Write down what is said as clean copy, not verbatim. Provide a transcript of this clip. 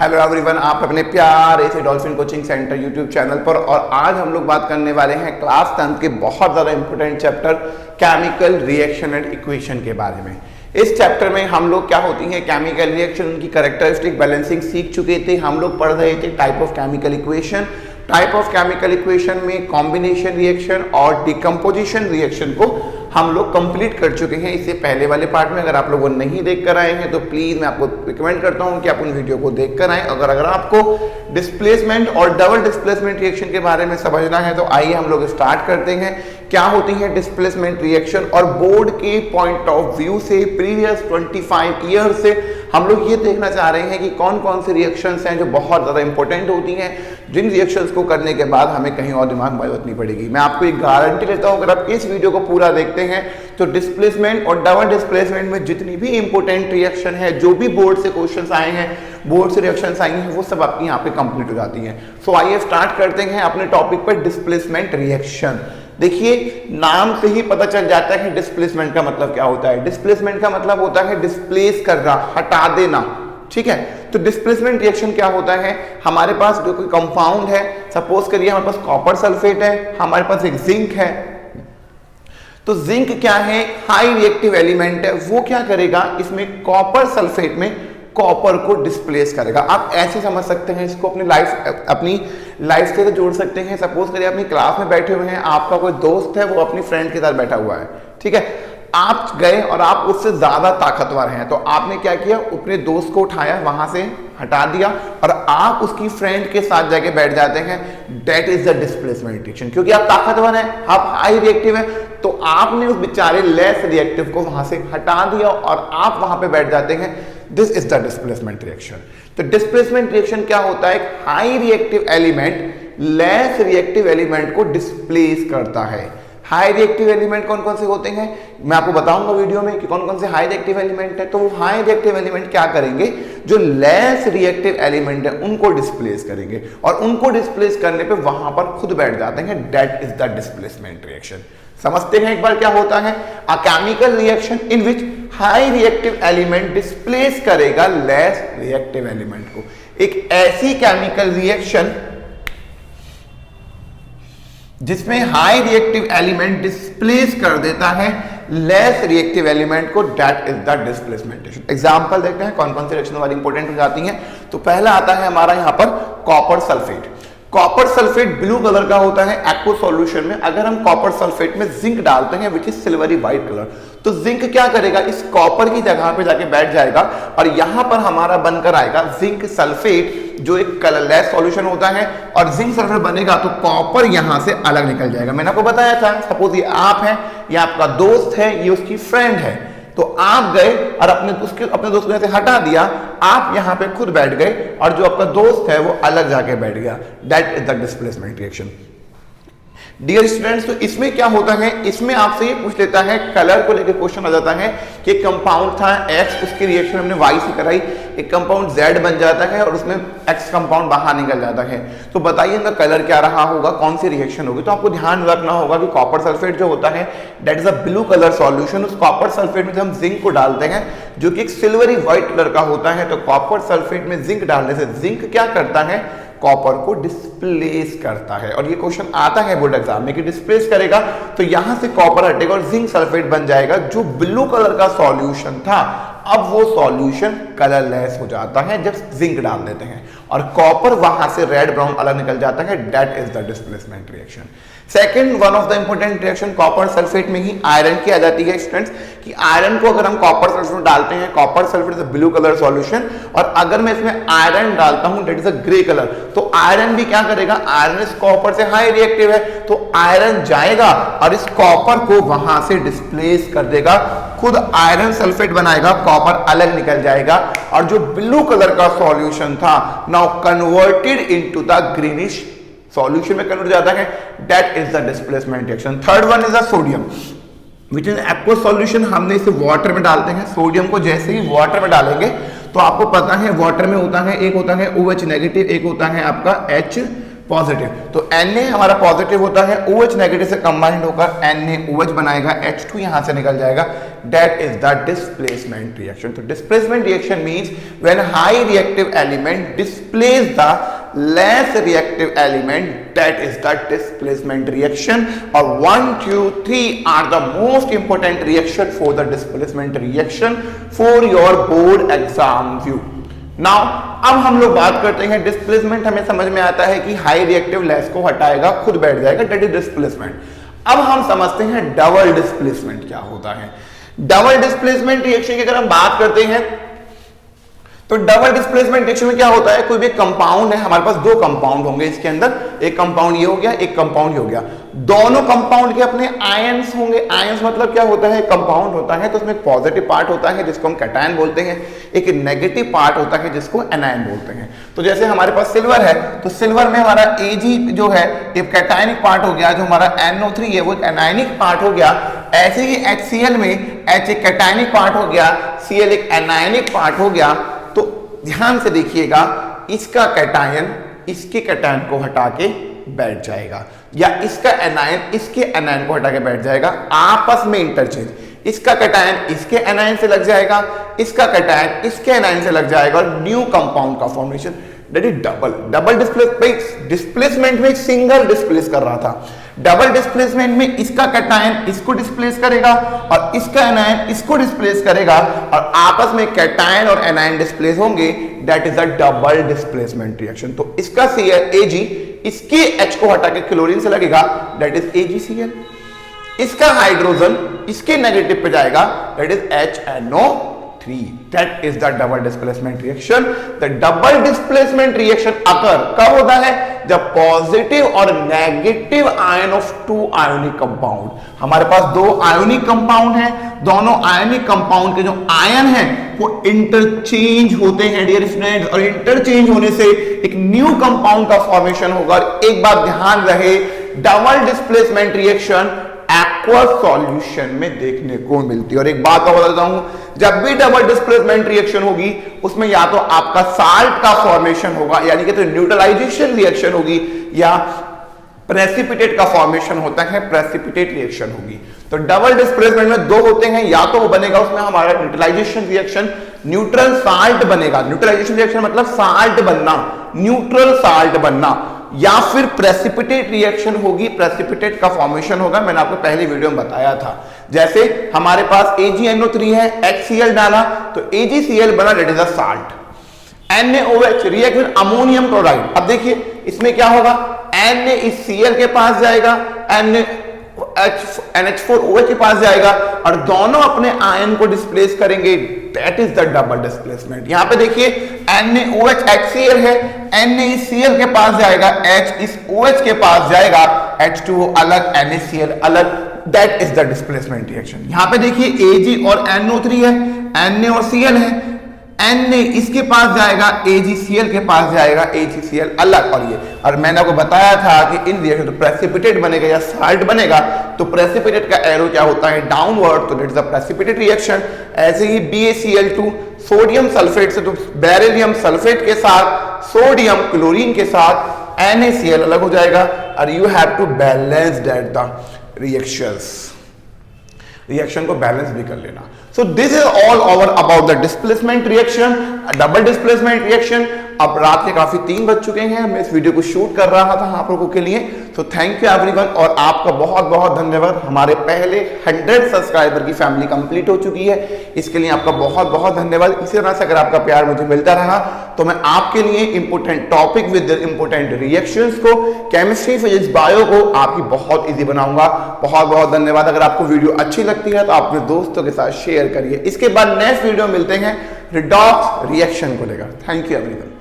Hello everyone, आप अपने प्यारे से dolphin coaching centre YouTube channel पर। और आज हम लोग बात करने वाले हैं क्लास 10 के बहुत ज़्यादा important chapter chemical reaction and equation के बारे में। इस चैप्टर में हम लोग क्या होती है केमिकल रिएक्शन, उनकी कैरेक्टरिस्टिक बैलेंसिंग सीख चुके थे। हम लोग पढ़ रहे थे type of chemical equation. Type of chemical equation में कॉम्बिनेशन रिएक्शन और डिकम्पोजिशन रिएक्शन को हम लोग कंप्लीट कर चुके हैं। इससे पहले वाले पार्ट में अगर आप लोग वो नहीं देख कर आए हैं तो प्लीज मैं आपको रिकमेंड करता हूं कि आप उन वीडियो को देख कर आए। अगर आपको डिस्प्लेसमेंट और डबल डिस्प्लेसमेंट रिएक्शन के बारे में समझना है तो आइए हम लोग स्टार्ट करते हैं। क्या होती है डिस्प्लेसमेंट रिएक्शन, और बोर्ड के पॉइंट ऑफ व्यू से प्रीवियस 25 ईयर से हम लोग ये देखना चाह रहे हैं कि कौन कौन से रिएक्शंस हैं जो बहुत ज़्यादा इंपॉर्टेंट होती हैं, जिन रिएक्शंस को करने के बाद हमें कहीं और दिमाग बदलनी पड़ेगी। मैं आपको एक गारंटी देता हूं, अगर आप इस वीडियो को पूरा देखते हैं तो डिस्प्लेसमेंट और डबल डिस्प्लेसमेंट में जितनी भी इंपॉर्टेंट रिएक्शन है, जो भी बोर्ड से क्वेश्चंस आए हैं, बोर्ड से रिएक्शंस आई हैं, वो सब आपकी यहाँ पे कंप्लीट हो जाती हैं। सो आइए स्टार्ट करते हैं अपने टॉपिक पर डिस्प्लेसमेंट रिएक्शन। देखिए, नाम से ही पता चल जाता है कि डिस्प्लेसमेंट का मतलब क्या होता है। डिस्प्लेसमेंट का मतलब होता है डिस्प्लेस करना, हटा देना। ठीक है, तो डिस्प्लेसमेंट रिएक्शन क्या होता है, हमारे पास जो कोई कंपाउंड है, सपोज करिए हमारे पास कॉपर सल्फेट है, हमारे पास एक जिंक है। तो जिंक क्या है, हाई रिएक्टिव एलिमेंट है। वो क्या करेगा, इसमें कॉपर सल्फेट में कॉपर को डिस्प्लेस करेगा। आप ऐसे समझ सकते हैं इसको, अपनी लाइफ से तो जोड़ सकते हैं। सपोज करिए अपनी क्लास में बैठे हुए हैं, आपका कोई दोस्त है, वो अपनी फ्रेंड के साथ बैठा हुआ है। ठीक है, आप गए और आप उससे ज्यादा ताकतवर हैं, तो आपने क्या किया, अपने दोस्त को उठाया, वहां से हटा दिया और आप उसकी फ्रेंड के साथ जाके बैठ जाते हैं। That is the displacement reaction. क्योंकि आप ताकतवर हैं, आप हाई रिएक्टिव हैं, तो आपने उस बेचारे लेस रिएक्टिव को वहां से हटा दिया और आप वहां पे बैठ जाते हैं। This is the displacement reaction. तो डिस्प्लेसमेंट रिएक्शन क्या होता है, high reactive element less reactive element को डिस्प्लेस करता है। हाई रिएक्टिव एलिमेंट कौन कौन से होते हैं, मैं आपको बताऊंगा वीडियो में कि कौन कौन से हाई रिएक्टिव एलिमेंट है। तो वो हाई रिएक्टिव एलिमेंट क्या करेंगे, जो लेस रिएक्टिव एलिमेंट है उनको डिस्प्लेस करेंगे, और उनको डिस्प्लेस करने पे वहां पर खुद बैठ जाते हैं। That is the displacement reaction. समझते हैं एक बार क्या होता है, a chemical reaction in which high reactive element displace करेगा लेस रिएक्टिव एलिमेंट को। एक ऐसी केमिकल रिएक्शन जिसमें हाई रिएक्टिव एलिमेंट डिस्प्लेस कर देता है लेस रिएक्टिव एलिमेंट को, that is the displacement reaction. Example देखते हैं कौन कौन सी रिएक्शन हमारी इंपॉर्टेंट हो जाती हैं। तो पहला आता है हमारा यहाँ पर copper sulphate. Copper sulphate blue colour का होता है एक्व सॉल्यूशन में। अगर हम कॉपर सल्फेट में जिंक डालते हैं which is silvery white colour, तो जिंक क्या करेगा, इस कॉपर की जगह पे जाके बैठ जाएगा और यहां पर हमारा बनकर आएगा जिंक सल्फेट, जो एक कलरलेस सॉल्यूशन होता है। और जिंक सल्फेट बनेगा तो कॉपर यहां से अलग निकल जाएगा। मैंने आपको बताया था, सपोज ये आप हैं, ये आपका दोस्त है, ये उसकी फ्रेंड है, तो आप गए और अपने दोस्त को से हटा दिया, आप यहां पे खुद बैठ गए और जो आपका दोस्त है वो अलग जाके बैठ गया। That is the displacement reaction. Dear students, तो इसमें क्या होता है, इसमें आपसे ये पूछ लेता है, कलर को लेकर क्वेश्चन आ जाता है कि एक कंपाउंड था X, उसकी रिएक्शन हमने Y से कराई, एक कंपाउंड Z बन जाता है और उसमें X कंपाउंड बाहर निकल जाता है। तो बताइए इनका कलर क्या रहा होगा, कौन सी रिएक्शन होगी। तो आपको ध्यान रखना होगा कि कॉपर सल्फेट जो होता है that is a blue colour solution. उस कॉपर सल्फेट में जब हम जिंक को डालते हैं जो कि एक सिल्वरी व्हाइट कलर का होता है, तो कॉपर सल्फेट में जिंक डालने से जिंक क्या करता है, कॉपर को डिस्प्लेस करता है। और ये क्वेश्चन आता है बोर्ड एग्जाम में कि डिस्प्लेस करेगा, तो यहां से कॉपर हटेगा और जिंक सल्फेट बन जाएगा। जो ब्लू कलर का सॉल्यूशन था, अब वो सॉल्यूशन कलरलेस हो जाता है जब जिंक डाल देते हैं, और कॉपर वहां से रेड ब्राउन अलग निकल जाता है। That is the displacement reaction. Second one of the important reaction copper sulphate में ही आयरन की आ जाती है स्टूडेंट्स, कि आयरन को अगर हम कॉपर सल्फेट में डालते हैं, copper sulphate is a blue colour solution, और अगर मैं इसमें आयरन डालता हूं that is a grey colour, तो आयरन भी क्या करेगा, आयरन इस कॉपर से हाई रिएक्टिव है, तो आयरन जाएगा और इस कॉपर को वहां से डिस्प्लेस कर देगा, खुद आयरन सल्फेट बनाएगा, कॉपर अलग निकल जाएगा, और जो ब्लू कलर का सॉल्यूशन था now converted into the greenish solution में कन्वर्ट जाता है। That is the displacement reaction. Third one is the sodium which is aqueous solution. हमने इसे वाटर में डालते हैं, सोडियम को जैसे ही वाटर में डालेंगे तो आपको पता है वाटर में होता है, एक होता है OH नेगेटिव, एक होता है आपका H पॉजिटिव। तो Na हमारा पॉजिटिव होता है, OH नेगेटिव से कंबाइंड होकर NaOH बनाएगा, H2 यहां से निकल जाएगा। That is the displacement reaction. तो displacement reaction means when high reactive element displace the less reactive element, that is the displacement reaction. और 1, 2, 3 are the most important reaction for the displacement reaction for your board exam view. Now अब हम लोग बात करते हैं displacement. हमें समझ में आता है कि हाई रिएक्टिव लेस को हटाएगा, खुद बैठ जाएगा, दैट इज डिस्प्लेसमेंट। अब हम समझते हैं डबल डिस्प्लेसमेंट क्या होता है। डबल डिस्प्लेसमेंट रिएक्शन की अगर हम बात करते हैं तो डबल डिस्प्लेसमेंट रिएक्शन में क्या होता है, कोई भी कंपाउंड है, हमारे पास दो कंपाउंड होंगे इसके अंदर, एक कंपाउंड ये हो गया, एक कंपाउंड ये हो गया। दोनों कंपाउंड के अपने आयंस होंगे। आयंस मतलब क्या होता है, कंपाउंड होता है तो उसमें एक पॉजिटिव पार्ट होता है जिसको हम कैटायन बोलते हैं, एक नेगेटिव पार्ट होता है जिसको एनायन बोलते हैं। तो जैसे हमारे पास सिल्वर है तो सिल्वर में हमारा Ag जो है एक कैटायनिक पार्ट हो गया, जो हमारा NO3 है वो एक एनायनिक पार्ट हो गया। ऐसे ही HCl में H एक कैटायनिक पार्ट हो गया, Cl एक एनायनिक पार्ट हो गया। तो ध्यान से देखिएगा, इसका कैटायन इसके कैटायन को हटा के बैठ जाएगा, या इसका एनायन इसके एनायन को हटा के बैठ जाएगा, आपस में इंटरचेंज। इसका कैटायन इसके एनायन से लग जाएगा, इसका कैटायन इसके एनायन से लग जाएगा, और न्यू कंपाउंड का formation, that is double. Double displacement में एक सिंगल डिस्प्लेस कर रहा था, डबल डिस्प्लेसमेंट में इसका कैटायन इसको डिस्प्लेस करेगा और इसका एनायन इसको डिस्प्लेस करेगा, और आपस में कैटायन और एनायन डिस्प्लेस होंगे, that is a double displacement reaction. तो इसका Ag इसके H को हटा के क्लोरीन से लगेगा, दैट इज AgCl। इसका हाइड्रोजन इसके नेगेटिव पे जाएगा, that is HNO3। That is the double displacement reaction. The double displacement reaction occur कब होता है, जब पॉजिटिव और negative ion of two ionic compound, हमारे पास दो आयोनिक कंपाउंड हैं, दोनों आयोनिक कंपाउंड के जो आयन हैं वो इंटरचेंज होते हैं डियर स्टूडेंट्स, और इंटरचेंज होने से एक न्यू कंपाउंड का फॉर्मेशन होगा। और एक बात ध्यान रहे, double displacement reaction aqueous solution में देखने को मिलती है। और एक बात मैं बताता हूं, जब भी डबल डिस्प्लेसमेंट रिएक्शन होगी उसमें या तो आपका साल्ट का फॉर्मेशन होगा, यानी कि तो न्यूट्रलाइजेशन रिएक्शन होगी, या प्रेसिपिटेट का फॉर्मेशन होता है, प्रेसिपिटेट रिएक्शन होगी। तो डबल डिस्प्लेसमेंट में दो होते हैं, या तो वो बनेगा उसमें हमारा न्यूट्रलाइजेशन रिएक्शन, न्यूट्रल साल्ट बनेगा। न्यूट्रलाइजेशन रिएक्शन मतलब साल्ट बनना, न्यूट्रल साल्ट बनना, या फिर प्रेसिपिटेट रिएक्शन होगी, प्रेसिपिटेट का फॉर्मेशन होगा। मैंने आपको पहले वीडियो में बताया था, जैसे हमारे पास AgNO3 है, HCl डाला तो AgCl बना, that is a salt. NaOH react with ammonium chloride. अब देखिए इसमें क्या होगा, Na इस Cl के पास जाएगा, NH4OH के पास जाएगा, और दोनों अपने आयन को डिस्प्लेस करेंगे, that is the double displacement. यहां पे देखिए NaOH HCl है, Na इस Cl के पास जाएगा, H इस OH के पास जाएगा, H2O अलग, NaCl अलग, that is the displacement reaction. यहां पे देखिए Ag और NO3 है, Na और Cl है, Na इसके पास जाएगा, AgCl के पास जाएगा, AgCl अलग। और ये, और मैंने आपको बताया था कि इन रिएक्शन तो प्रेसिपिटेट बनेगा या साल्ट बनेगा, तो प्रेसिपिटेट का एरो क्या होता है, डाउनवर्ड, तो that is a precipitate reaction. ऐसे ही BaCl2 सोडियम सल्फेट से, तो बेरिलियम सल्फेट के साथ सोडियम क्लोरीन के साथ NaCl अलग हो जाएगा, और you have to balance that the reactions, reaction को बैलेंस भी कर लेना। So this is all over about the displacement reaction, double displacement reaction. अब रात के काफी 3 बज चुके हैं, मैं इस वीडियो को शूट कर रहा था आप लोगों के लिए। सो थैंक यू एवरीवन, और आपका बहुत बहुत धन्यवाद। हमारे पहले 100 सब्सक्राइबर की फैमिली कंप्लीट हो चुकी है, इसके लिए आपका बहुत बहुत धन्यवाद। इसी तरह से अगर आपका प्यार मुझे मिलता रहा तो मैं आपके लिए important topic with important reactions को, केमिस्ट्री, फिजिक्स, बायो को आपकी बहुत इजी बनाऊंगा। बहुत बहुत धन्यवाद। अगर आपको वीडियो अच्छी लगती है तो आप अपने दोस्तों के साथ शेयर करिए। इसके बाद नेक्स्ट वीडियो मिलते हैं रिडॉक्स रिएक्शन को लेकर। Thank you everyone.